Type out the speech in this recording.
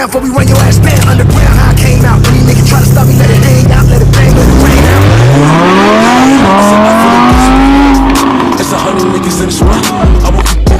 down before we run your ass down. Underground, how I came out. Any nigga try to stop me, let it hang out, let it bang, let it rain out. It's 100 niggas in this room. I won't keep moving.